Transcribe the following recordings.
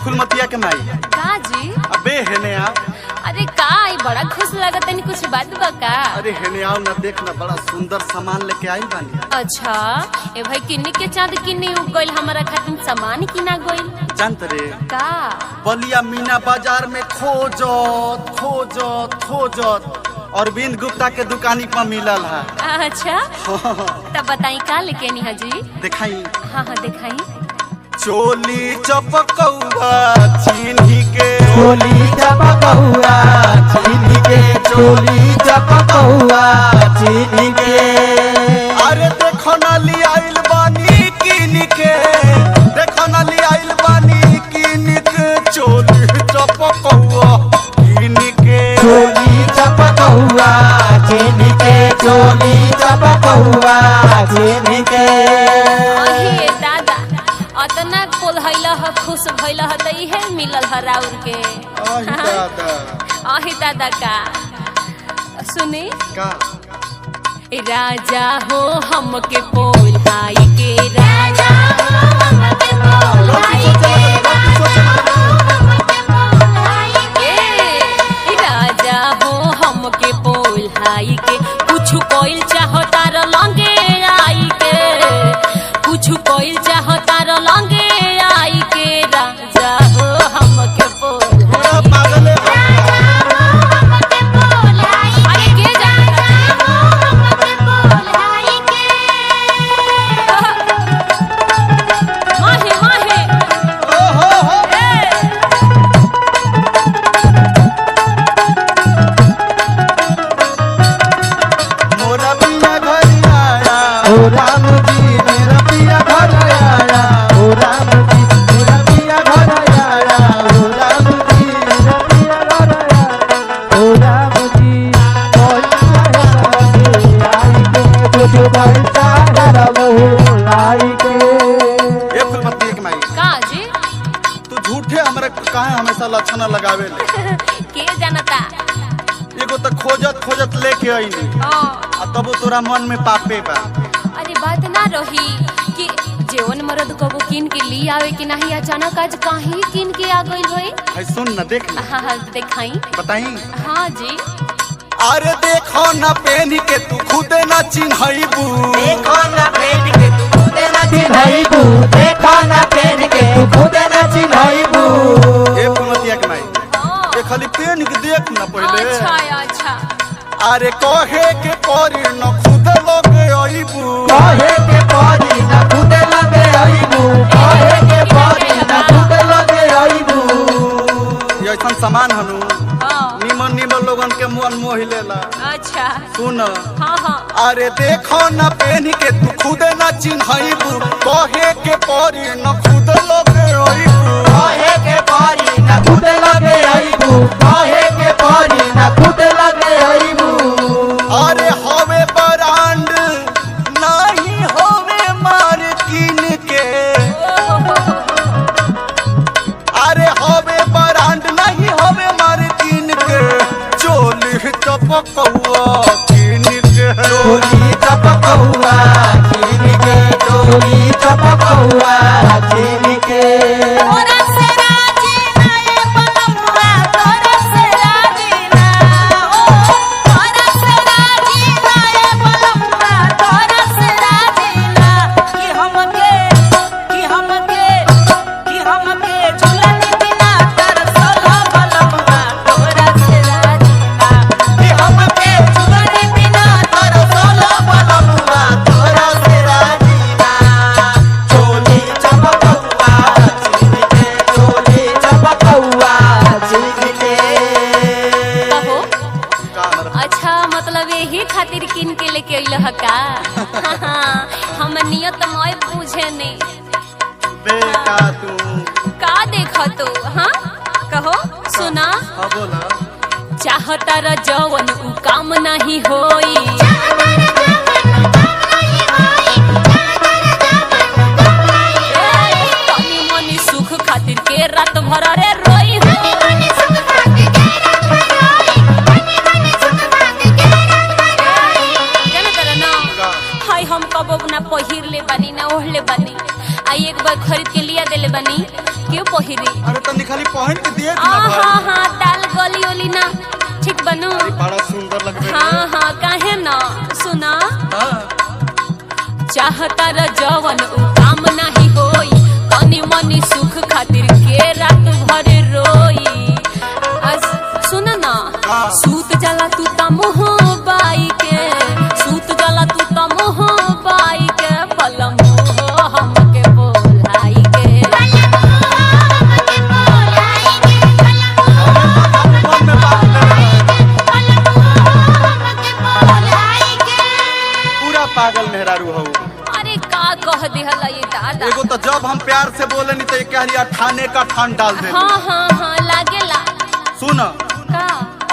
फुलमतिया के माई का जी? अबे हेने आओ। अरे का बड़ा खुश लागत है, कुछ बात बा का? अरे हेने आओ ना, देख ना बड़ा सुंदर सामान लेके आई बानी। अच्छा ए भाई किन्नी के चांद किन्नी उग गइल, हमारा खातिर सामान किना गइल। जानत रे का बलिया मीना बाजार में खोजत खोजत खोजत अरविंद गुप्ता के दुकानी पर मिलल है। अच्छा तब बताई का लेके नी है जी? दिखाई। हाँ हाँ दिखाई। चोली चपकौआ चीनी के, चोली चपकौआ चीनी के, चोली चपकौआ चीनी के। अरे देखो ना लियाइल बानी किन के, देखो ना लियाइल बानी किन के, चोली चपकौआ किन के। चोली चपकौआ चीनी के, चोली चपकौआ चीनी के। अहे दादा अतना पोलहैला ह, खुश भइला ह त इहे मिलल ह राउर के। आही दादा। अहे दादा का सुनी का राजा हो हमके पोल्हाई के, राजा हो हमके पोल्हाई के, राजा हो हमके पोल्हाई के। कुछ कोइल चाहता र लंगे आई के, कुछ कोइल चाहता र लंगे आई के, राजा हो हमके पोल्हाई के। पागल है। अरे के जानता माहे माहे मोरा पिया घर आया, ओ राम जी मेरा पिया घर आया, ओ राम जी मेरा पिया घर आया, ओ राम जी मेरा पिया घर आया, ओ राम जी आई के कुछ बरसा रहो लाई के। ए फुलमतिया के माई का जी? तू झूठे हमरा काहे हमेशा लक्षण लगावे ले? के जानता? एगो तो खोजत खोजत लेके आईनी हाँ आ तब तोरा मन में पापे बा। अरे बात ना रही कि जेवन मर्द कबो किन के ली आवे कि नहीं, अचानक आज काहे किन के आ गइल होई? भाई सुन न, देख न, हाँ हाँ दिखाई। बताई। हाँ जी अरे देखो न पहन के तू खुदे न चिन्हैबू, देखो ना पहन के तू खुदे ना चिन्हैबू, देखो ना पहन के तू खुदे ना चिन्हैबू। ए फुलमतिया के माई हाँ। ए खाली पहन के देख न पहले। अच्छा अच्छा अरे कहे के परी न खुद लगे आईबू, कहे के परी ना खुदे लगे आईबू, कहे के परी ना खुदे लगे आईबू। ये ऐसा सामान हनु हाँ निमन निमन लोगन के मन मोह लेला। अच्छा सुन हाँ हाँ अरे देखो न पहन के तू खुदे न चिन्हैबू, कहे के परी न खुद लगे आईबू, कहे के परी ना खुदे लगे आईबू, कहे के परी ना खुदे लगे आईबू। अरे हवे ब्रांड नहीं हवे मार्किन के, अरे हवे ब्रांड नहीं हवे मार्किन के, चोली चपकौआ किन के। चोली चपकौआ चीनी के, चोली चपकौआ चीनी का तू का देखो तू? हाँ कहो सुना। हाँ बोला। चाहता र जवन उ काम नहीं होई, तनी मनी सुख खातिर के रात भर रे रोई। हाय हम कबो ना पहिर ले बनी ना ओढ़ले बनी, आई एक बार खरीद के लिया देले बनी, क्यों पहिरी? अरे तनी खाली पहन के दिए हाँ हाँ दाल गली ओली ना ठीक बनू। बड़ा सुंदर लग रहा हाँ हाँ काहे ना सुना। है। चाहता र जवन उ काम नहीं होई, तनी मनी सुख खातिर के रात भर रोई। सुन ना हाँ। सूत जाला तू त मोह बाई के, सूत जाला तू त मोह बाई के, पलम हमके बोलाई के। मन में बात पूरा पागल मेहरारू हो। अरे का कह दिहला ये दादा। एगो तो जब हम प्यार से बोले नहीं तो ये कह लिया ठाने का ठान डाल दे। हाँ हाँ हाँ लागेला। सुन का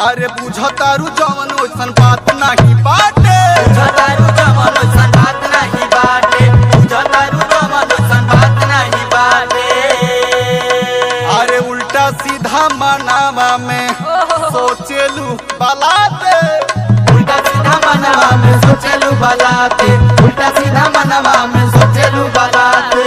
अरे बुझतारू जवन ओइसन बात नहीं बाटे, बुझतारू जवन ओइसन बात नहीं बाटे, बुझतारू जवन ओइसन बात नहीं बाटे। अरे उल्टा सीधा मनावा में सोचेलू बलाते, उल्टा सीधा मनवा में सोचेलू बलाते, उल्टा सीधा मनवा में सोचेलू बलाते।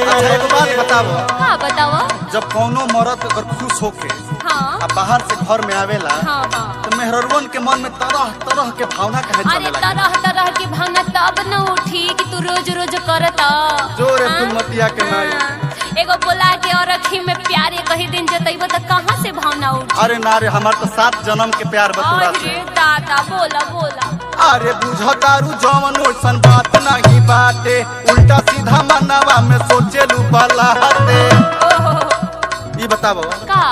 अच्छा एक बात बताओ, हाँ बताओ। जब कौनो मर्द अगर खुश होके हाँ अब बाहर से घर में आवेला हाँ हाँ। तो मेहररुअन के मन में तरह तरह के भावना कहे अरे चले लगे। तरह तरह की भावना तब न उठी कि तू रोज रोज करता। जोरे हाँ? फुलमतिया के नाई। हाँ। एगो बोला के और अखी में प्यार ये कही दिन जतइबो त कहां से भावना उठी? अरे नारे हमार तो 7 जन्म के प्यार बतूरा से। अरे दादा बोला बोला। अरे बुझतारू जवन ओइसन बात नहीं बाटे, उल्टा सीधा मनवा में सोचेलू बलाते। ओहो ये बताओ का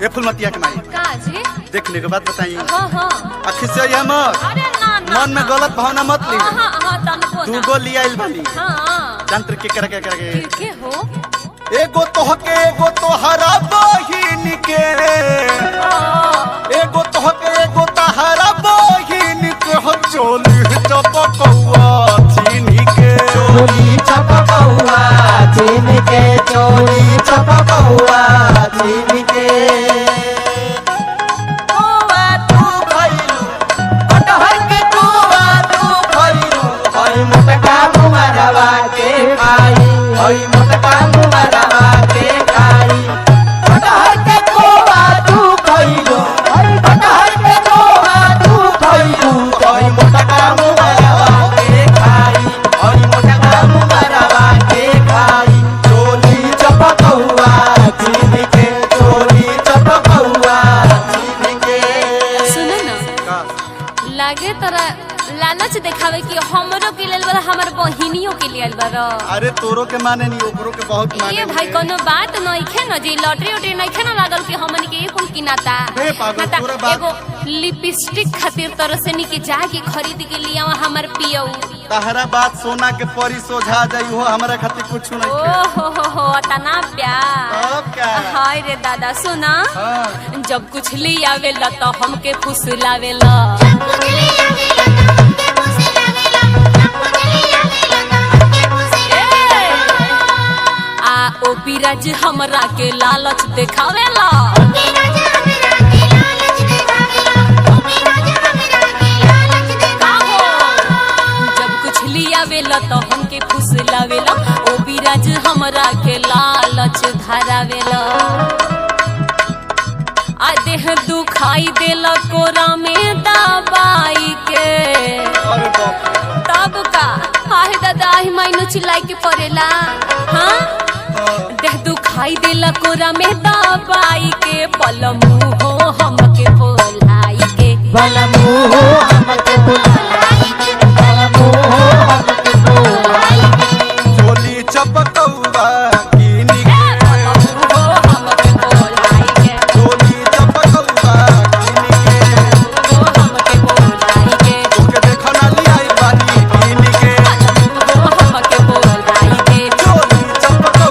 ये फुलमतिया के माई का जी? देखने के बाद बताइए। हाँ हाँ। आखिर से ये मत अरे ना ना मन में गलत भावना मत ली। हाँ हाँ हाँ तनको तू ना। गो लिया बानी हाँ जंत्र के करके के हो। एगो तोहके एगो तोहरा बहिन के, एगो तोहके एगो तोहरा बहिन के हो चोली चपकौआ चीनी के। चोली चपकौआ चीन के, चोली चपकौआ चीन के। कौआ तू खइलू, कटहर के कुआ तू खइलू, हई मोटका मुमरवा के खाई, हई मोटका मुमरवा के खाई। कटहर के कुआ तू खइलू, हई कटहर के कुआ तू खइलू, हई मोटका मुमरवा के खाई, हई मोटका मुमरवा के खाई। चोली चपकौआ चीन के, चोली चपकौआ चीन के। सुन ना का लागे तोरा लालच देखावे कि हमरो के लेल बड़ा हमर बहिनियों के लेल बड़ा। अरे तोरो के माने नहीं ओकरो के बहुत माने। ये भाई कोनो बात नइखे न जी, लॉटरी उटरी नइखे न लागल कि हमन के कुल किनाता। बे पागल, ना ता तोरा बात- एगो लिपस्टिक खातिर तरह से निके जाके खरीद के लिया हमर पियऊ। तहरा बात सोना के परी सोझा जाई हो, हमरा खातिर कुछ नहीं ओ खे। हो तना प्यार। अब क्या हाय रे दादा सुना। हाँ। जब कुछ ली आवेला तो हमके फुसलावेला। आ ओ बिराज हमरा के लालच देखावेला। का हो? जब कुछ लियावेला तो हमके फुसलावेला, ओ बिराज हमरा के लालच धरावेला। आ देह दुखाई देला कोरा में दबाई के। अरे बाप रे। तब का आहे दादा ही मायनो चिल्लाई के पड़ेला। हाँ देह दुखाई देला कोरा में दबाई के, पलमू हो हमके बोलाई के। बलमू हमके बुलाई के, बलमू हमके बुलाई के। चोली चपकौआ कीनी के, पलमू हो हमके बोलाई के, चोली चपकौआ कीनी के। हो हमके बोलाई के, तोके देखो ना लियाई बानी कीनी के, पलमू हो हमके बोलाई के। चोली चपकौआ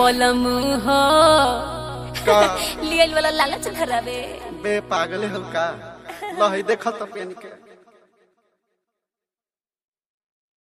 बलम हो का लियल वाला लालच धरावे बे पागले हो का लही देखत पेन के